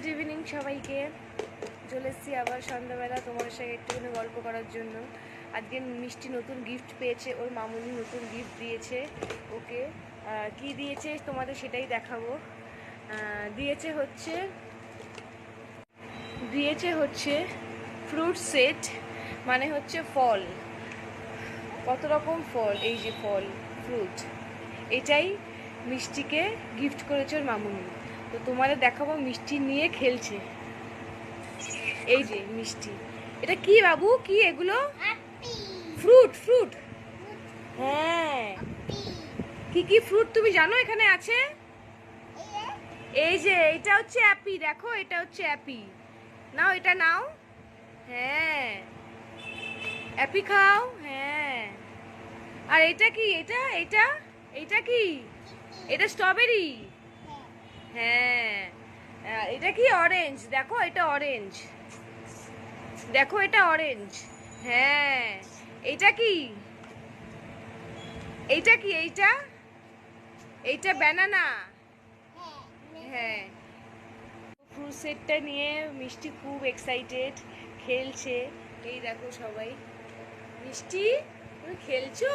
Good evening সবাইকে। চলে এসেছি আবার সন্ধ্যাবেলা তোমাদের সঙ্গে একটুখানি গল্প করার জন্য। আজকে মিষ্টি নতুন গিফট পেয়েছে, ওর মামুনি নতুন গিফট দিয়েছে ওকে। কি দিয়েছে তোমাদের সেটাই দেখাবো। দিয়েছে হচ্ছে ফ্রুট সেট, মানে হচ্ছে ফল, কত রকম ফল, এই যে ফল ফ্রুট, এটাই মিষ্টিকে গিফট করেছে ওর মামুনি। তো তোমাদের দেখাবো মিষ্টি নিয়ে খেলছে। এই যে মিষ্টি, এটা কি বাবু, কি এগুলো? ফ্রুট ফ্রুট হ্যাঁ, কি কি ফ্রুট তুমি জানো এখানে আছে? এই যে এটা হচ্ছে অ্যাপি, দেখো এটা হচ্ছে অ্যাপি, নাও এটা নাও। হ্যাঁ, অ্যাপি খাও। হ্যাঁ, আর এটা কি, এটা এটা এটা কি? এটা স্ট্রবেরি। হ্যাঁ, এটা কি? অরেঞ্জ, দেখো এটা অরেঞ্জ, দেখো এটা অরেঞ্জ। হ্যাঁ, এইটা কি, এইটা কি, এইটা এইটা ব্যানানা। হ্যাঁ, ফ্রুট সেটটা নিয়ে মিষ্টি খুব এক্সাইটেড, খেলছে। এই দেখো সবাই, মিষ্টি তুমি খেলছো,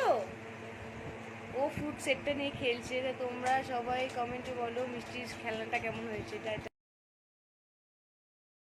ও ফ্রুট সেটটা নিয়ে খেলছে। তোমরা সবাই কমেন্টে বলো মিষ্টির খেলনাটা কেমন হয়েছে।